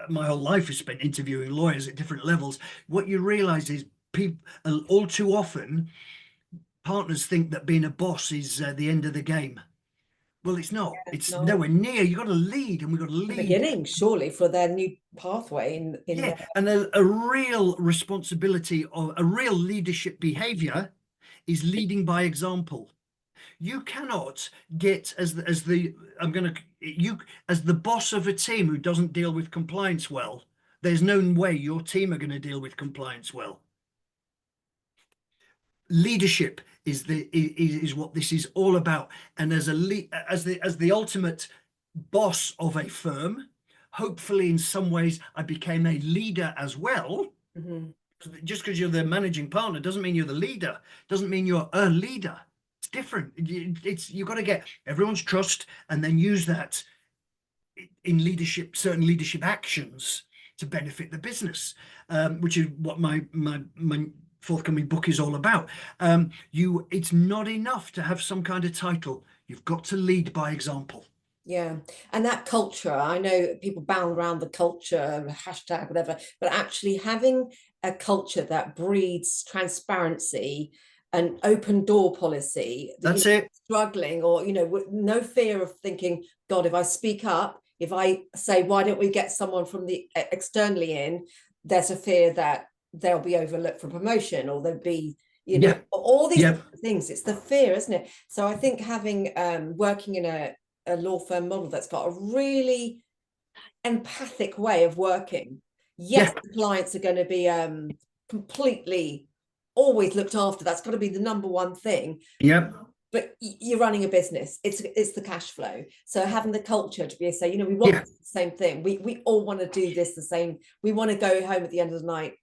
Speaker 2: my whole life is spent interviewing lawyers at different levels, what you realize is people, all too often, partners think that being a boss is the end of the game. Well, it's not.
Speaker 1: It's
Speaker 2: It's
Speaker 1: not
Speaker 2: nowhere near. You've got to lead, and we've got to
Speaker 1: the
Speaker 2: lead.
Speaker 1: beginning, surely, for their new pathway in
Speaker 2: Yeah,
Speaker 1: their.
Speaker 2: and a real responsibility or a real leadership behavior is leading by example. You cannot get as the I'm going to you as the boss of a team who doesn't deal with compliance well. There's no way your team are going to deal with compliance well. Leadership is what this is all about. And as the ultimate boss of a firm, hopefully in some ways I became a leader as well.
Speaker 1: Mhm.
Speaker 2: Just because you're the managing partner doesn't mean you're the leader, doesn't mean you're a leader. It's different. It's you've got to get everyone's trust and then use that in leadership, certain leadership actions to benefit the business, which is what my forthcoming book is all about. It's not enough to have some kind of title. You've got to lead by example.
Speaker 1: Yeah, and that culture, I know people bound around the culture, hashtag, whatever, but actually having a culture that breeds transparency and open door policy, that,
Speaker 2: That's it.
Speaker 1: struggling, or, with no fear of thinking, God, if I speak up, if I say, why don't we get someone from the externally in, there's a fear that they'll be overlooked for promotion, or there'll be,
Speaker 2: Yeah,
Speaker 1: all these
Speaker 2: yeah,
Speaker 1: things. It's the fear, isn't it? So I think having working in a law firm model that's got a really empathic way of working. Yes,
Speaker 2: yeah,
Speaker 1: the clients are going to be completely always looked after. That's got to be the number one thing.
Speaker 2: yeah,
Speaker 1: But you're running a business. It's the cash flow. So having the culture to be say, we want
Speaker 2: yeah.
Speaker 1: the same thing. We all want to do this the same. We want to go home at the end of the night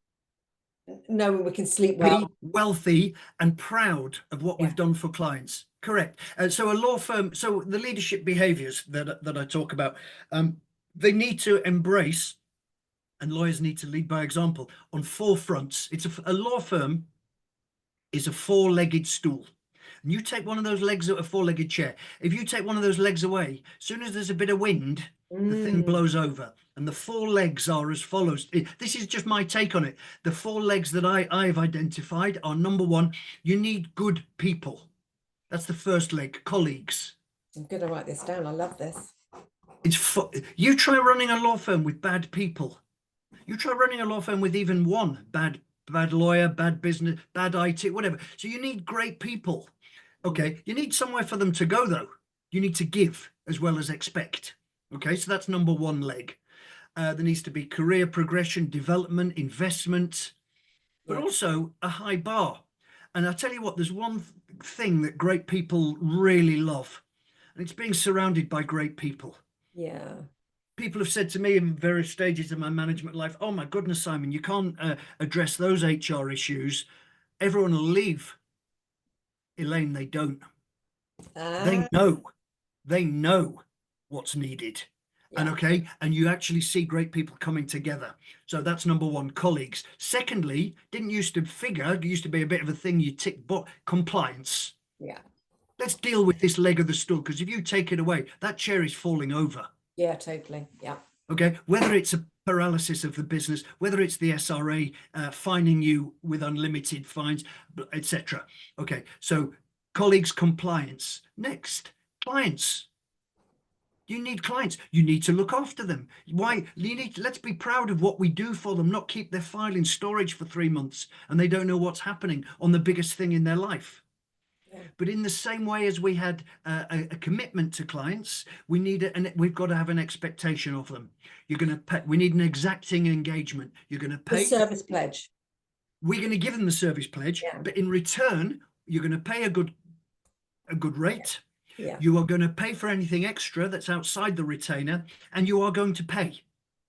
Speaker 1: knowing we can sleep well.
Speaker 2: Be wealthy and proud of what
Speaker 1: Yeah.
Speaker 2: we've done for clients. Correct. So a law firm, so the leadership behaviors that I talk about, they need to embrace, and lawyers need to lead by example on four fronts. A law firm is a four-legged stool. And you take one of those legs of a four-legged chair. If you take one of those legs away, as soon as there's a bit of wind, the thing blows over. And the four legs are as follows. This is just my take on it. The four legs that I've identified are: number one, you need good people. That's the first leg, colleagues.
Speaker 1: I'm going to write this down. I love this.
Speaker 2: You try running a law firm with bad people. You try running a law firm with even one bad lawyer, bad business, bad IT, whatever. So you need great people. Okay, you need somewhere for them to go though. You need to give as well as expect. Okay, so that's number one leg. There needs to be career progression, development, investment, but
Speaker 1: Yeah.
Speaker 2: also a high bar. And I tell you what, there's one thing that great people really love, and it's being surrounded by great people.
Speaker 1: Yeah.
Speaker 2: People have said to me in various stages of my management life, "Oh my goodness, Simon, you can't address those HR issues. Everyone will leave." Elaine, they don't. They
Speaker 1: Ah,
Speaker 2: know. They know what's needed. And
Speaker 1: yeah.
Speaker 2: okay, and you actually see great people coming together. So that's number one, colleagues. Secondly, didn't used to figure, it used to be a bit of a thing you tick, but compliance.
Speaker 1: Yeah.
Speaker 2: Let's deal with this leg of the stool, because if you take it away, that chair is falling over.
Speaker 1: Yeah, totally. Yeah.
Speaker 2: Okay, whether it's a paralysis of the business, whether it's the SRA fining you with unlimited fines, etc. Okay, so colleagues, compliance. Next, clients. You need clients. You need to look after them. Why? Let's be proud of what we do for them, not keep their file in storage for 3 months and they don't know what's happening on the biggest thing in their life. But in the same way as we had a commitment to clients, we need it, and we've got to have an expectation of them. You're going to pay. We need an exacting engagement. You're going to
Speaker 1: The
Speaker 2: pay.
Speaker 1: service pledge.
Speaker 2: We're going to give them the service pledge,
Speaker 1: Yeah.
Speaker 2: but in return, you're going to pay a good rate.
Speaker 1: Yeah.
Speaker 2: You are going to pay for anything extra that's outside the retainer, and you are going to pay.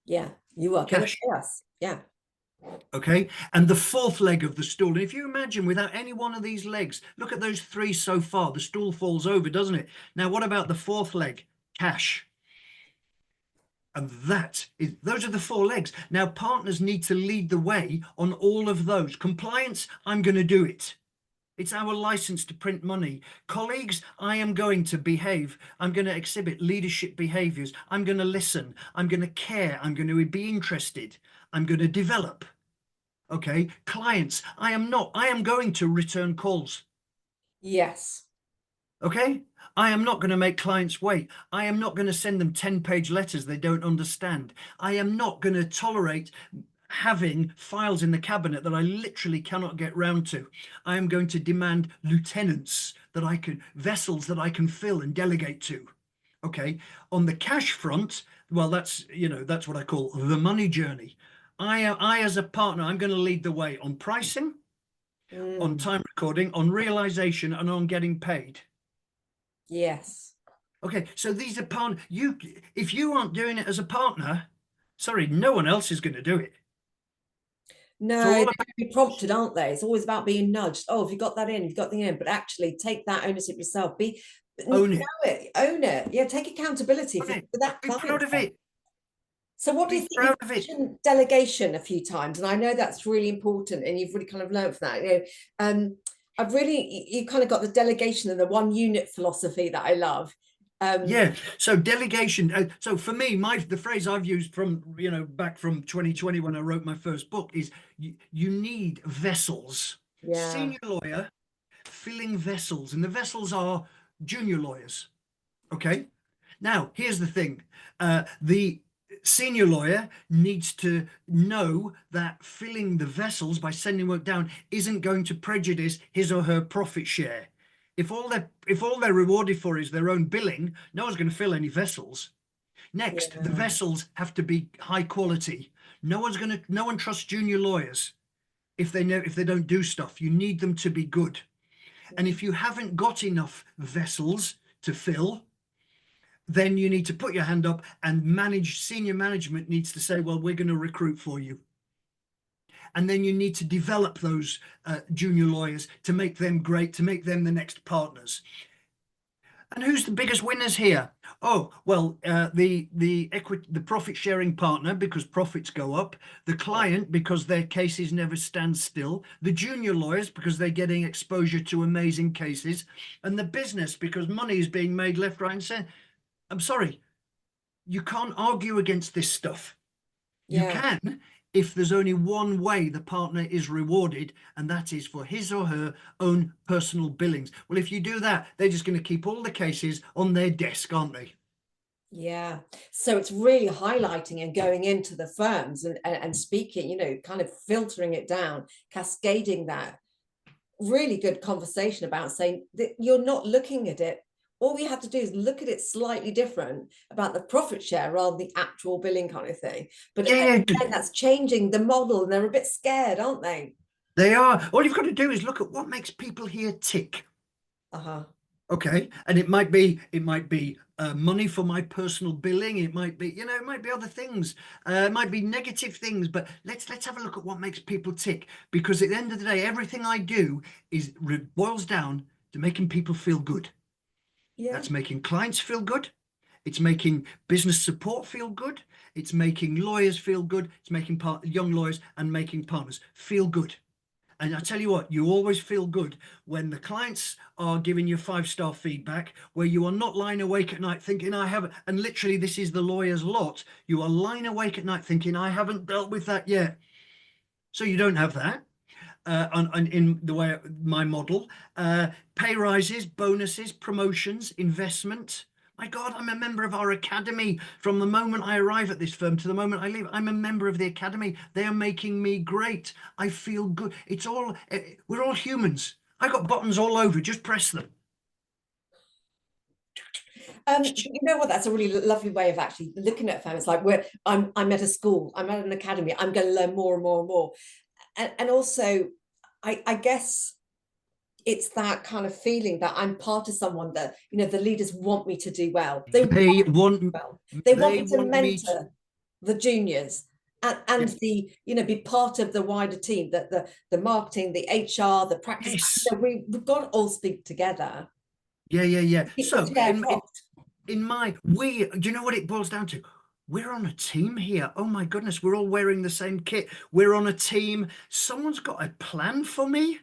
Speaker 1: Yeah. You are going to
Speaker 2: Cash.
Speaker 1: pay us. Yeah.
Speaker 2: Okay. And the fourth leg of the stool, and if you imagine without any one of these legs, look at those three so far, the stool falls over, doesn't it? Now, what about the fourth leg? Cash. And those are the four legs. Now, partners need to lead the way on all of those. Compliance, I'm going to do it. It's our license to print money. Colleagues, I am going to behave. I'm going to exhibit leadership behaviors. I'm going to listen. I'm going to care. I'm going to be interested. I'm going to develop. Okay. Clients, I am going to return calls.
Speaker 1: Yes.
Speaker 2: Okay. I am not going to make clients wait. I am not going to send them 10-page letters they don't understand. I am not going to tolerate having files in the cabinet that I literally cannot get round to. I am going to demand lieutenants vessels that I can fill and delegate to. Okay. On the cash front, well, that's what I call the money journey. I as a partner, I'm going to lead the way on pricing, on time recording, on realization, and on getting paid.
Speaker 1: Yes.
Speaker 2: Okay, so these are if you aren't doing it as a partner, sorry, no one else is going to do it.
Speaker 1: No, they're going to be prompted, aren't they? It's always about being nudged. Oh, have you got that in? You've got the in, but actually take that ownership yourself. Own it. Yeah, take accountability for that
Speaker 2: client. Be proud of it.
Speaker 1: So what do you think? You've mentioned delegation a few times, and I know that's really important, and you've really kind of learned from that. You kind of got the delegation and the one unit philosophy that I love.
Speaker 2: Yeah. So delegation. So for me, the phrase I've used from back from 2020 when I wrote my first book is you need vessels.
Speaker 1: Yeah.
Speaker 2: Senior lawyer filling vessels, and the vessels are junior lawyers. Okay. Now here's the thing. The senior lawyer needs to know that filling the vessels by sending work down isn't going to prejudice his or her profit share. If all they're rewarded for is their own billing, no one's going to fill any vessels. Next, the vessels have to be high quality. No one trusts junior lawyers if they don't do stuff. You need them to be good. And if you haven't got enough vessels to fill, then you need to put your hand up, and senior management needs to say, well, we're going to recruit for you. And then you need to develop those junior lawyers to make them great, to make them the next partners. And who's the biggest winners here? Oh, well, the profit sharing partner, because profits go up, the client, because their cases never stand still, the junior lawyers, because they're getting exposure to amazing cases, and the business, because money is being made left, right, and center. I'm sorry, you can't argue against this stuff. You can if there's only one way the partner is rewarded, and that is for his or her own personal billings. Well, if you do that, they're just going to keep all the cases on their desk, aren't they?
Speaker 1: Yeah. So it's really highlighting and going into the firms and speaking, kind of filtering it down, cascading that. Really good conversation about saying that you're not looking at it. All we have to do is look at it slightly different about the profit share rather than the actual billing kind of thing. But again, that's changing the model, and they're a bit scared, aren't they?
Speaker 2: They are. All you've got to do is look at what makes people here tick. Okay, and it might be money for my personal billing. It might be other things. It might be negative things. But let's have a look at what makes people tick. Because at the end of the day, everything I do boils down to making people feel good. Yeah. That's making clients feel good. It's making business support feel good. It's making lawyers feel good. It's making young lawyers and making partners feel good. And I tell you what, you always feel good when the clients are giving you 5-star feedback, where you are not lying awake at night thinking, and literally this is the lawyer's lot. You are lying awake at night thinking, I haven't dealt with that yet. So you don't have that. In the way my model, pay rises, bonuses, promotions, investment. My God, I'm a member of our academy. From the moment I arrive at this firm to the moment I leave, I'm a member of the academy. They are making me great. I feel good. We're all humans. I got buttons all over, just press them.
Speaker 1: You know what? That's a really lovely way of actually looking at firms. Like I'm at a school, I'm at an academy, I'm going to learn more and more and more. And also, I guess it's that kind of feeling that I'm part of someone that, you know, the leaders want me to do well. They want
Speaker 2: They
Speaker 1: me to do
Speaker 2: want
Speaker 1: well. They want
Speaker 2: they
Speaker 1: me to
Speaker 2: want me to,
Speaker 1: mentor the juniors and
Speaker 2: yeah.
Speaker 1: the, you know, be part of the wider team, that the marketing, the HR, the practice.
Speaker 2: Yes.
Speaker 1: You know, we've got to all speak together.
Speaker 2: Yeah, yeah, yeah.
Speaker 1: Keep the
Speaker 2: So
Speaker 1: chair hot.
Speaker 2: in my, do you know what it boils down to? We're on a team here. Oh my goodness, we're all wearing the same kit. We're on a team. Someone's got a plan for me.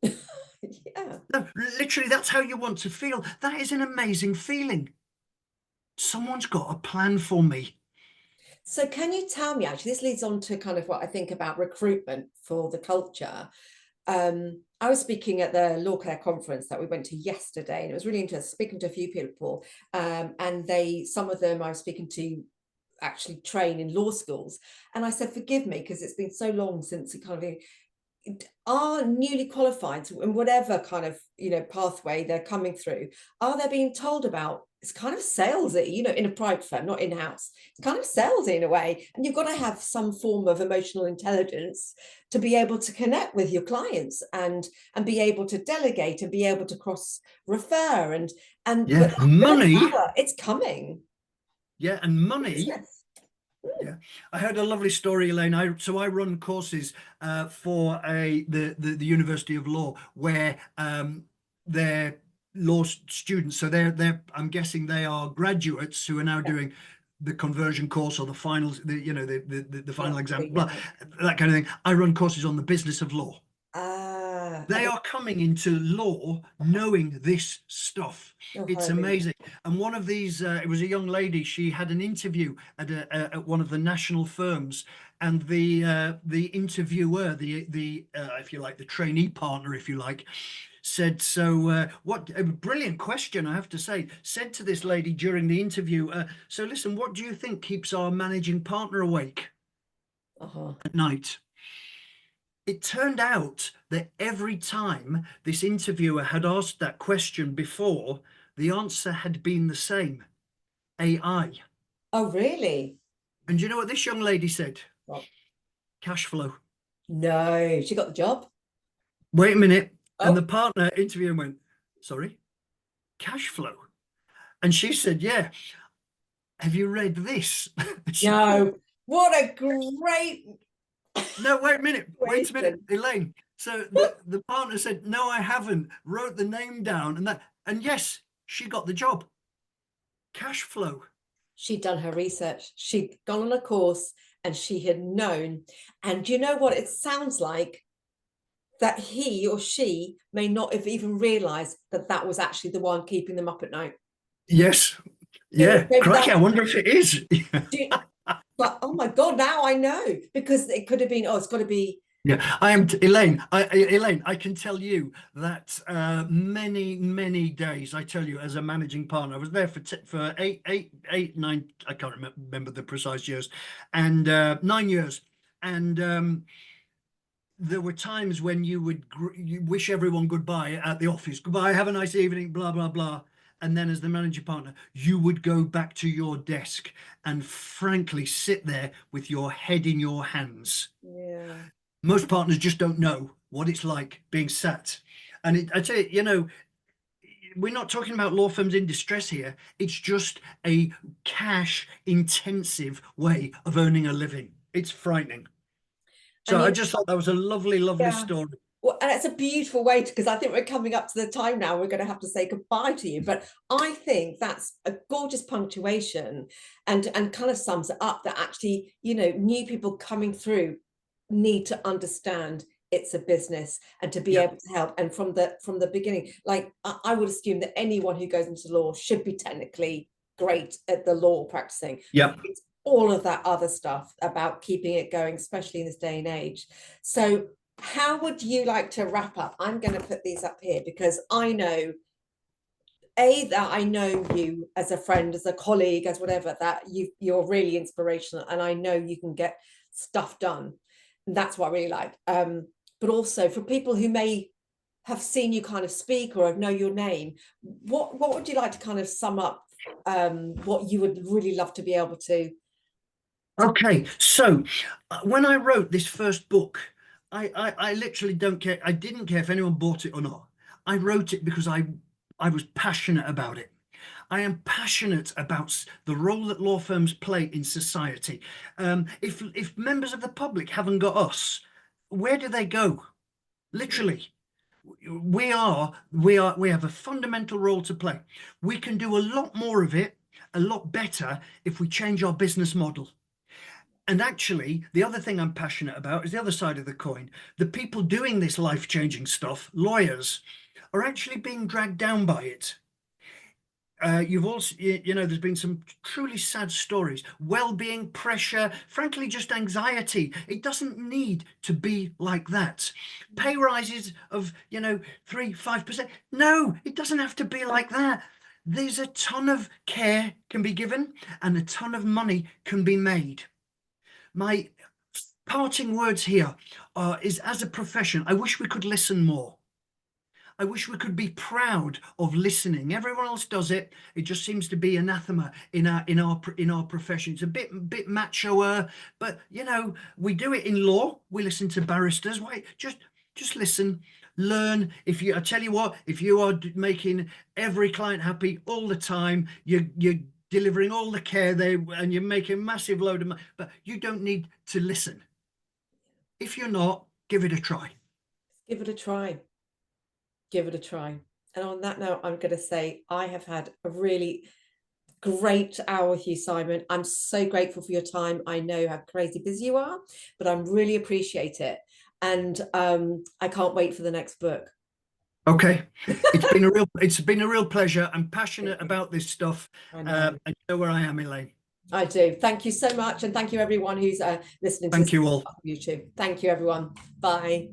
Speaker 1: Yeah.
Speaker 2: No, literally, that's how you want to feel. That is an amazing feeling. Someone's got a plan for me.
Speaker 1: So can you tell me, actually, this leads on to kind of what I think about recruitment for the culture. I was speaking at the Law Care conference that we went to yesterday, and it was really interesting, speaking to a few people, and some of them I was speaking to actually train in law schools. And I said, forgive me, because it's been so long since it kind of are newly qualified in whatever kind of, you know, pathway they're coming through, are they being told about, it's kind of salesy, you know, in a private firm, not in-house, it's kind of salesy in a way, and you've got to have some form of emotional intelligence to be able to connect with your clients and be able to delegate and be able to cross refer
Speaker 2: Yeah,
Speaker 1: but
Speaker 2: money.
Speaker 1: power, it's coming.
Speaker 2: Yeah, and money.
Speaker 1: Business.
Speaker 2: Yeah, I heard a lovely story, Elaine. I run courses for the University of Law where they're law students. So they're I'm guessing they are graduates who are now
Speaker 1: Yeah.
Speaker 2: doing the conversion course or the finals, the final
Speaker 1: Yeah,
Speaker 2: exam, blah,
Speaker 1: yeah.
Speaker 2: that kind of thing. I run courses on the business of law.
Speaker 1: Ah,
Speaker 2: They are coming into law knowing this stuff.
Speaker 1: oh,
Speaker 2: It's
Speaker 1: hallelujah.
Speaker 2: amazing. And one of these, it was a young lady. She had an interview at one of the national firms, and the interviewer, the if you like, the trainee partner, if you like, said, "So, what a brilliant question, I have to say." Said to this lady during the interview, "So, listen, what do you think keeps our managing partner awake
Speaker 1: Uh-huh.
Speaker 2: at night?" It turned out that every time this interviewer had asked that question before, the answer had been the same: AI.
Speaker 1: Oh, really?
Speaker 2: And you know what this young lady said?
Speaker 1: Well,
Speaker 2: Cash flow.
Speaker 1: no, she got the job.
Speaker 2: Wait a minute. And the
Speaker 1: Oh,
Speaker 2: partner interviewer went, "Sorry, cash flow." And she said, "Yeah. Have you read this?" So,
Speaker 1: no. What a great
Speaker 2: no, wait a minute. Wait a minute,
Speaker 1: situation.
Speaker 2: Elaine. So the partner said, "No, I haven't." Wrote the name down and yes, she got the job. Cash flow.
Speaker 1: She'd done her research. She'd gone on a course and she had known. And you know what? It sounds like that he or she may not have even realized that that was actually the one keeping them up at night.
Speaker 2: Yes.
Speaker 1: You know,
Speaker 2: Yeah.
Speaker 1: maybe
Speaker 2: Crikey,
Speaker 1: that,
Speaker 2: I wonder if it is.
Speaker 1: but oh my God, now I know, because it could have been, oh, it's got to be.
Speaker 2: Yeah, I am Elaine. Elaine, I can tell you that many, many days. I tell you, as a managing partner, I was there for eight, nine. I can't remember the precise years, and 9 years. And there were times when you wish everyone goodbye at the office. Goodbye, have a nice evening, blah blah blah. And then, as the managing partner, you would go back to your desk and frankly sit there with your head in your hands.
Speaker 1: Yeah.
Speaker 2: Most partners just don't know what it's like being sat. And I tell you, we're not talking about law firms in distress here. It's just a cash intensive way of earning a living. It's frightening.
Speaker 1: And
Speaker 2: So I just thought that was a lovely, lovely
Speaker 1: yeah.
Speaker 2: story.
Speaker 1: Well, and it's a beautiful way to, because I think we're coming up to the time now we're going to have to say goodbye to you. But I think that's a gorgeous punctuation and kind of sums it up, that actually, you know, new people coming through need to understand it's a business and to be
Speaker 2: Yeah,
Speaker 1: able to help. And from the beginning, like I would assume that anyone who goes into law should be technically great at the law practicing.
Speaker 2: yeah.
Speaker 1: It's all of that other stuff about keeping it going, especially in this day and age. So how would you like to wrap up? I'm going to put these up here because I know that I know you as a friend, as a colleague, as whatever, that you're really inspirational, and I know you can get stuff done. And that's what I really like. But also for people who may have seen you kind of speak or know your name, what would you like to kind of sum up what you would really love to be able to?
Speaker 2: Okay, so when I wrote this first book, I literally don't care. I didn't care if anyone bought it or not. I wrote it because I was passionate about it. I am passionate about the role that law firms play in society. If members of the public haven't got us, where do they go? Literally, we have a fundamental role to play. We can do a lot more of it, a lot better if we change our business model. And actually, the other thing I'm passionate about is the other side of the coin. The people doing this life-changing stuff, lawyers, are actually being dragged down by it. You've also, there's been some truly sad stories, well-being, pressure, frankly, just anxiety. It doesn't need to be like that. Pay rises of, 3-5%. No, it doesn't have to be like that. There's a ton of care can be given and a ton of money can be made. My parting words here is, as a profession, I wish we could listen more. I wish we could be proud of listening. Everyone else does it. It just seems to be anathema in our profession. It's a bit macho, but we do it in law. We listen to barristers. Wait, just listen, learn. I tell you what, if you are making every client happy all the time, you're delivering all the care and you're making a massive load of money, but you don't need to listen. If you're not, give it a try.
Speaker 1: Give it a try. Give it a try. And on that note, I'm going to say I have had a really great hour with you, Simon. I'm so grateful for your time. I know how crazy busy you are, but I really appreciate it. And I can't wait for the next book.
Speaker 2: Okay, it's been a real pleasure. I'm passionate about this stuff.
Speaker 1: I know.
Speaker 2: And you know where I am, Elaine.
Speaker 1: I do. Thank you so much, and thank you everyone who's listening to
Speaker 2: Thank
Speaker 1: this
Speaker 2: you all.
Speaker 1: on YouTube. Thank you, everyone. Bye.